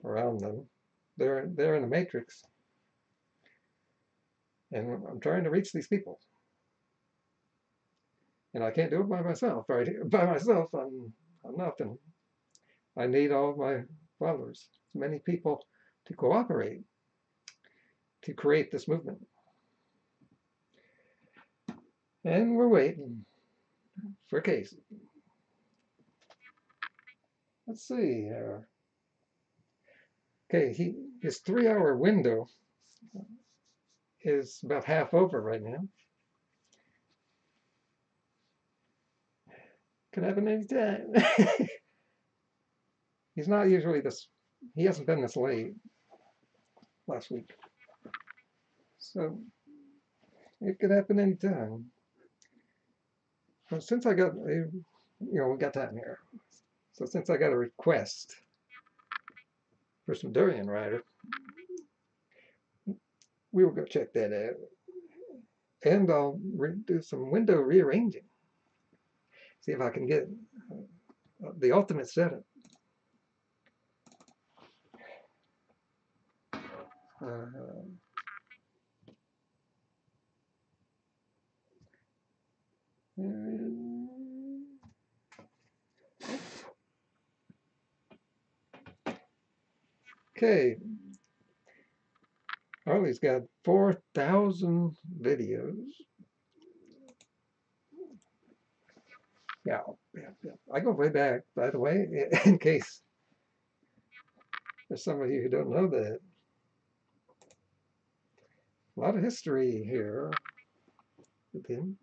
around them. They're in the matrix. And I'm trying to reach these people. And I can't do it by myself. Right here, by myself, I'm nothing. I need all of my followers, many people to cooperate to create this movement. And we're waiting for Kasey. Let's see here. Okay, his 3-hour window is about half over right now. Could happen any time. He's not usually this, he hasn't been this late last week. So it could happen any time. Well, since I got, we got time here. So since I got a request for some durian rider, we will go check that out. And I'll do some window rearranging. See if I can get the ultimate setup. Okay. Harley's got 4,000 videos. Yeah, I go way back, by the way, in case there's some of you who don't know that. A lot of history here with him.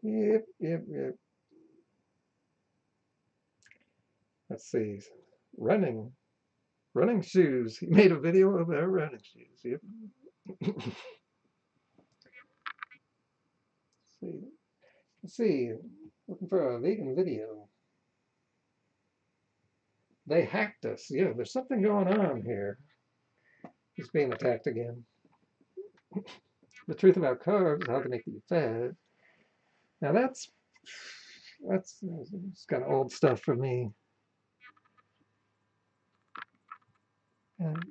Yep. Let's see. Running shoes. He made a video about running shoes. Yep. Let's see. Looking for a vegan video. They hacked us. Yeah, there's something going on here. He's being attacked again. The truth about carbs, how to make you fat. Now that's kind of old stuff for me. And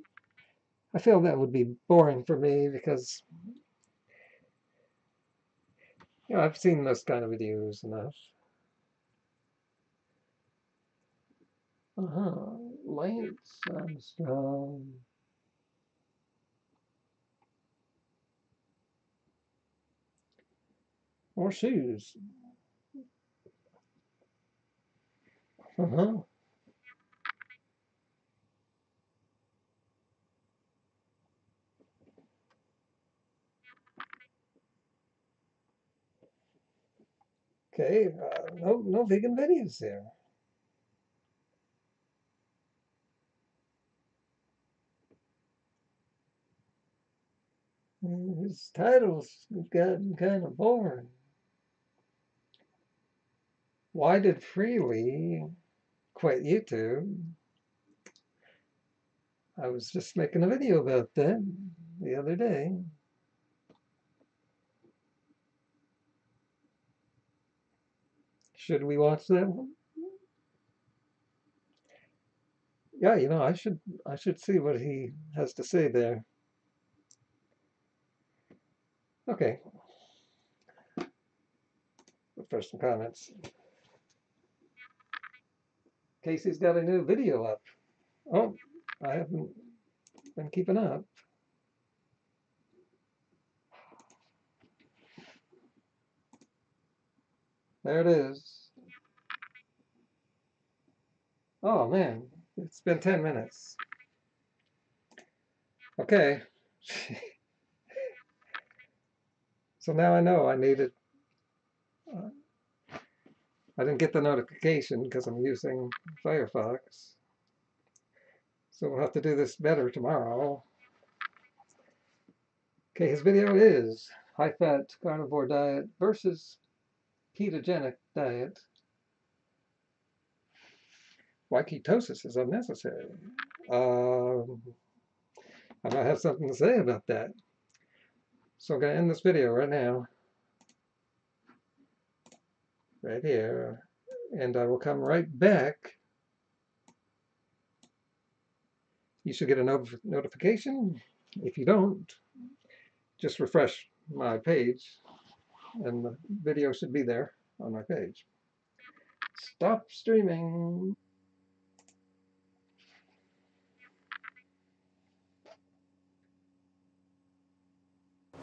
I feel that would be boring for me because I've seen those kind of videos enough. Lance Armstrong. More shoes. Okay, no vegan videos there. His titles have gotten kind of boring. Why did Freely quit YouTube? I was just making a video about that the other day. Should we watch that one? Yeah, I should see what he has to say there. Okay. First some comments. Kasey's got a new video up. Oh, I haven't been keeping up. There it is. Oh man, it's been 10 minutes. Okay. So now I know I needed, I didn't get the notification because I'm using Firefox. So we'll have to do this better tomorrow. Okay, his video is high-fat carnivore diet versus ketogenic diet. Why ketosis is unnecessary. I might have something to say about that. So I'm going to end this video right now. Right here. And I will come right back. You should get a notification. If you don't, just refresh my page and the video should be there on my page. Stop streaming.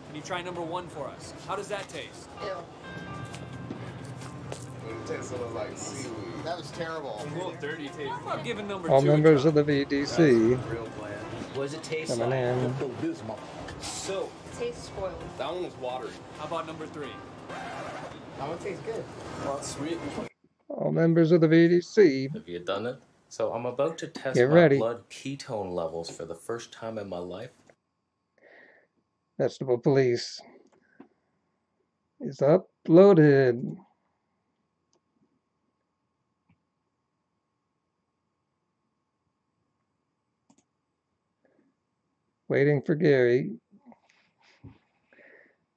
Can you try number 1 for us? How does that taste? Ew. It tastes a little like seaweed. That was terrible. A little dirty taste. How about giving number All 2 a members try? of the VDC Real bland. What does it taste coming like? in. So, Tastes spoiled. that one was watery. How about number 3? That one tastes good. Well, it's sweet. All members of the VDC. Have you done it? So I'm about to test Get my ready. blood ketone levels for the first time in my life. Vegetable Police is uploaded. Waiting for Gary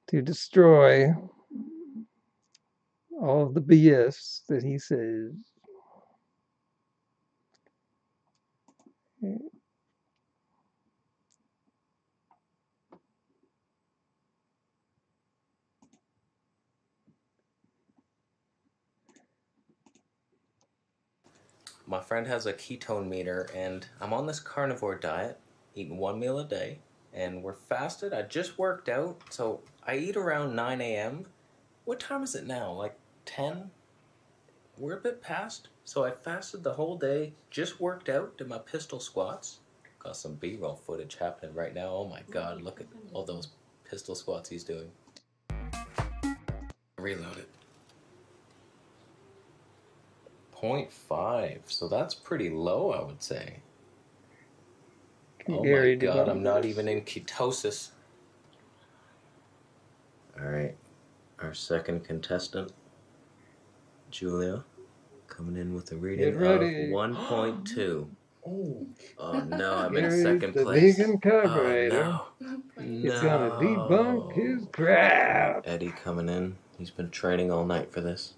to destroy all of the BS that he says. My friend has a ketone meter, and I'm on this carnivore diet, eating 1 meal a day, and we're fasted. I just worked out, so I eat around 9 a.m. What time is it now? Like 10? We're a bit past. So I fasted the whole day, just worked out, did my pistol squats. Got some B-roll footage happening right now. Oh my god, look at all those pistol squats he's doing. Reload it. 0.5, so that's pretty low, I would say. Oh Gary my did god, not I'm not even in ketosis. Alright, our second contestant, Julia, coming in with a reading of ready. 1.2. Oh no, I'm in Gary's second the place. vegan carburetor. Oh, no. He's gonna debunk his crap. Eddie coming in. He's been training all night for this.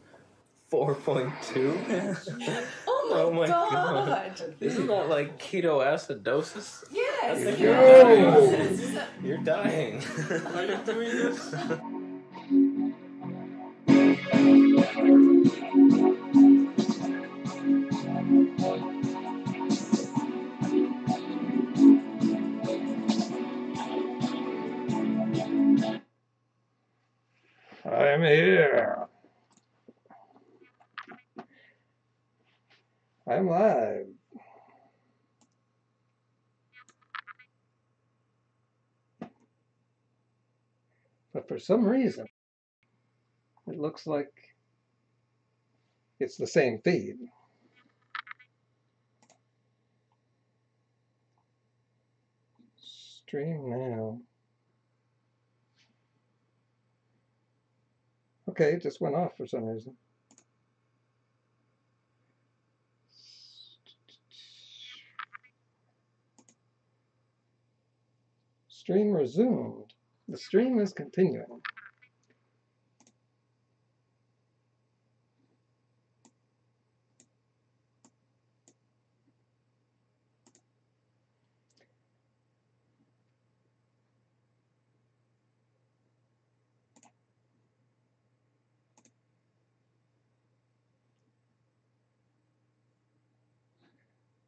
4.2? Oh my god. Isn't that like ketoacidosis? Yes. Yo. You're dying. Are you doing this? I'm here. I'm live. But for some reason, it looks like it's the same feed. Stream now. Okay, it just went off for some reason. Stream resumed. The stream is continuing.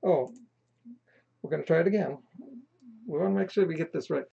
Oh, we're going to try it again. We want to make sure we get this right